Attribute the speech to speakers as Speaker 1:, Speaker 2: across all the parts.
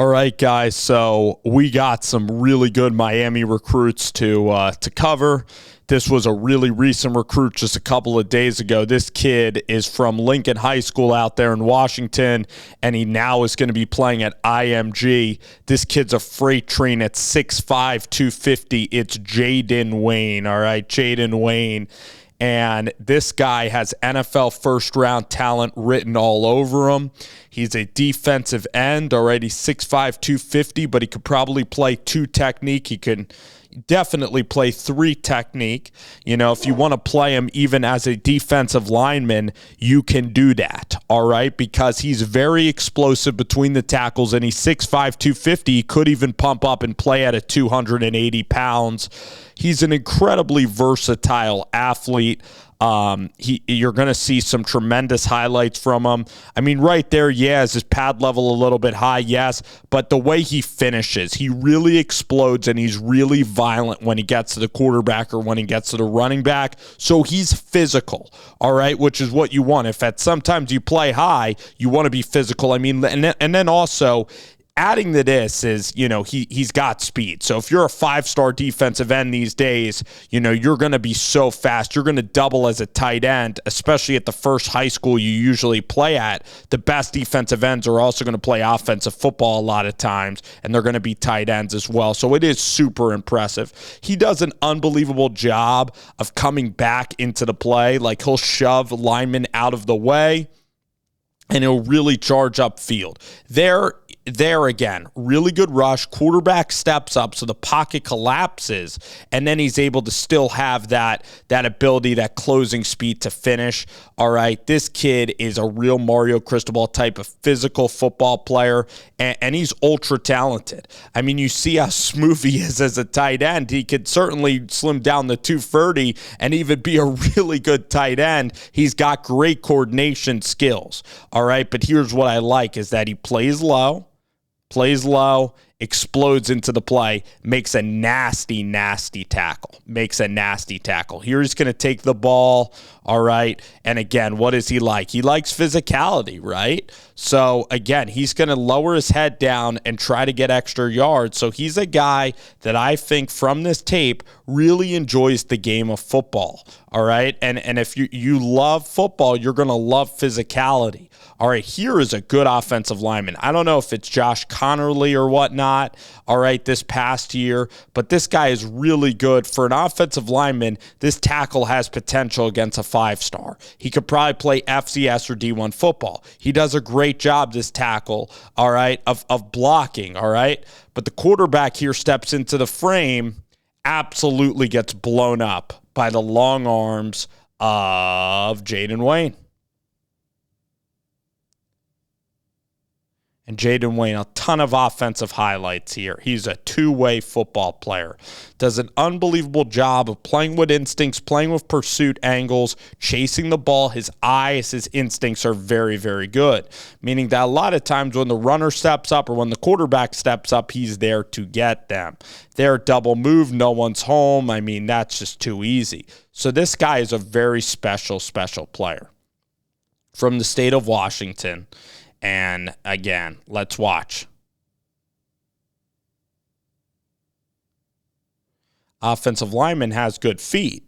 Speaker 1: All right, guys, so we got some really good Miami recruits to cover. This was a really recent recruit just a couple of days ago. This kid is from Lincoln High School out there in Washington, and he now is going to be playing at IMG. This kid's a freight train at 6'5", 250. It's Jayden Wayne, all right, Jayden Wayne. And this guy has NFL first-round talent written all over him. He's a defensive end, already 6'5", 250, but he could probably play 2 technique. He can definitely play 3 technique. You know, if you want to play him even as a defensive lineman, you can do that, all right? Because he's very explosive between the tackles, and he's 6'5", 250. He could even pump up and play at 280 pounds. He's an incredibly versatile athlete. You're going to see some tremendous highlights from him. I mean, right there, yeah, is his pad level a little bit high? Yes, but the way he finishes, he really explodes, and he's really violent when he gets to the quarterback or when he gets to the running back. So he's physical, all right, which is what you want. If at sometimes you play high, you want to be physical. I mean, and then also, adding to this is, you know, he's got speed. So if you're a 5-star defensive end these days, you know, you're going to be so fast. You're going to double as a tight end, especially at the first high school you usually play at. The best defensive ends are also going to play offensive football a lot of times, and they're going to be tight ends as well. So it is super impressive. He does an unbelievable job of coming back into the play. Like, he'll shove linemen out of the way, and he'll really charge upfield. There again, really good rush. Quarterback steps up so the pocket collapses, and then he's able to still have that ability, that closing speed to finish. All right, this kid is a real Mario Cristobal type of physical football player, and he's ultra talented. I mean, you see how smooth he is as a tight end. He could certainly slim down the 230 and even be a really good tight end. He's got great coordination skills. All right, but here's what I like is that he plays low, explodes into the play, makes a nasty tackle. Here he's going to take the ball, all right? And again, what is he like? He likes physicality, right? So again, he's going to lower his head down and try to get extra yards. So he's a guy that I think from this tape really enjoys the game of football, all right? And if you love football, you're going to love physicality. All right, here is a good offensive lineman. I don't know if it's Josh Connerly or whatnot, all right, this past year, but this guy is really good. For an offensive lineman, this tackle has potential against a 5-star. He could probably play FCS or D1 football. He does a great job, this tackle, all right, of blocking, all right? But the quarterback here steps into the frame, absolutely gets blown up by the long arms of Jayden Wayne. And Jayden Wayne, a ton of offensive highlights here. He's a two-way football player. Does an unbelievable job of playing with instincts, playing with pursuit angles, chasing the ball. His eyes, his instincts are very, very good. Meaning that a lot of times when the runner steps up or when the quarterback steps up, he's there to get them. They're double move, no one's home. I mean, that's just too easy. So this guy is a very special player from the state of Washington. And again, let's watch. Offensive lineman has good feet,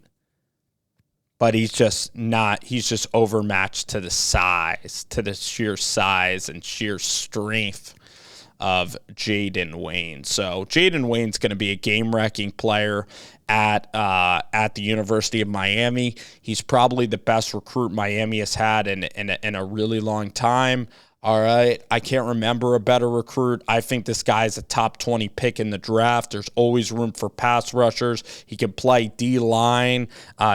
Speaker 1: but he's just overmatched to the sheer size and sheer strength of Jayden Wayne. So Jayden Wayne's going to be a game-wrecking player at the University of Miami. He's probably the best recruit Miami has had in a really long time. All right, I can't remember a better recruit. I think this guy's a top 20 pick in the draft. There's always room for pass rushers. He can play D-line.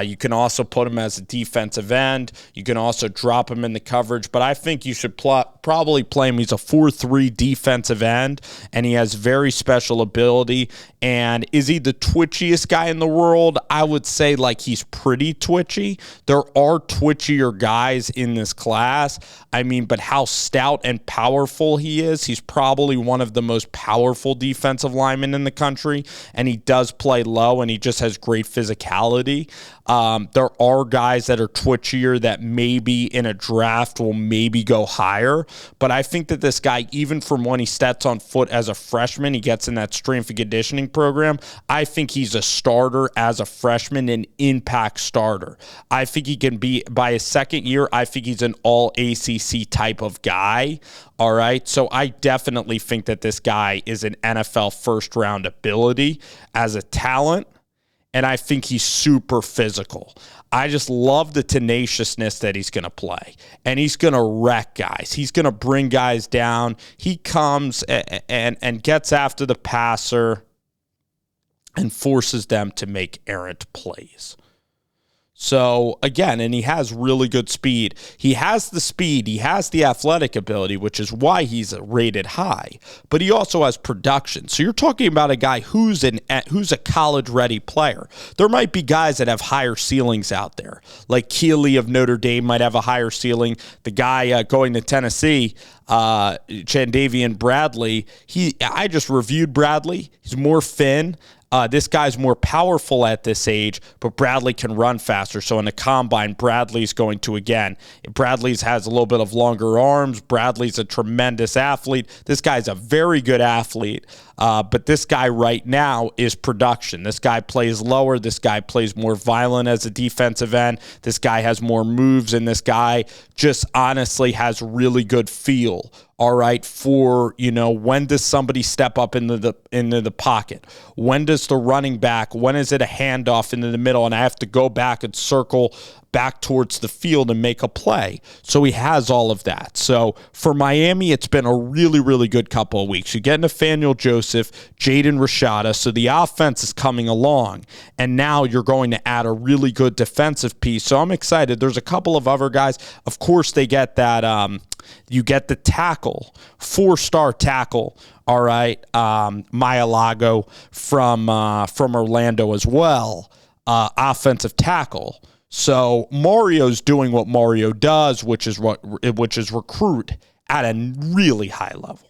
Speaker 1: You can also put him as a defensive end. You can also drop him in the coverage. But I think you should probably play him. He's a 4-3 defensive end, and he has very special ability. And is he the twitchiest guy in the world? I would say, like, he's pretty twitchy. There are twitchier guys in this class. I mean, but how stout stout and powerful he is, he's probably one of the most powerful defensive linemen in the country, and he does play low, and he just has great physicality. There are guys that are twitchier that maybe in a draft will maybe go higher, but I think that this guy, even from when he steps on foot as a freshman, he gets in that strength and conditioning program, I think he's a starter as a freshman, an impact starter. I think he can be, by his second year, I think he's an all ACC type of guy. All right. So I definitely think that this guy is an NFL first round ability as a talent. And I think he's super physical. I just love the tenaciousness that he's going to play. And he's going to wreck guys. He's going to bring guys down. He comes and gets after the passer and forces them to make errant plays. So, again, and he has really good speed. He has the speed. He has the athletic ability, which is why he's rated high. But he also has production. So you're talking about a guy who's a college-ready player. There might be guys that have higher ceilings out there. Like Keeley of Notre Dame might have a higher ceiling. The guy going to Tennessee, Chandavian Bradley, I just reviewed Bradley. He's more thin. This guy's more powerful at this age, but Bradley can run faster. So in the combine, Bradley's going to, again, Bradley's has a little bit of longer arms. Bradley's a tremendous athlete. This guy's a very good athlete, but this guy right now is production. This guy plays lower. This guy plays more violent as a defensive end. This guy has more moves, and this guy just honestly has really good feel. All right, for, when does somebody step up into the pocket? When does the running back, when is it a handoff into the middle and I have to go back and circle back towards the field and make a play? So he has all of that. So for Miami, it's been a really, really good couple of weeks. You get Nathaniel Joseph, Jaden Rashada, so the offense is coming along, and now you're going to add a really good defensive piece. So I'm excited. There's a couple of other guys. Of course, they get that you get the tackle, 4-star tackle, all right, Maialago from Orlando as well, offensive tackle. So Mario's doing what Mario does, which is recruit at a really high level.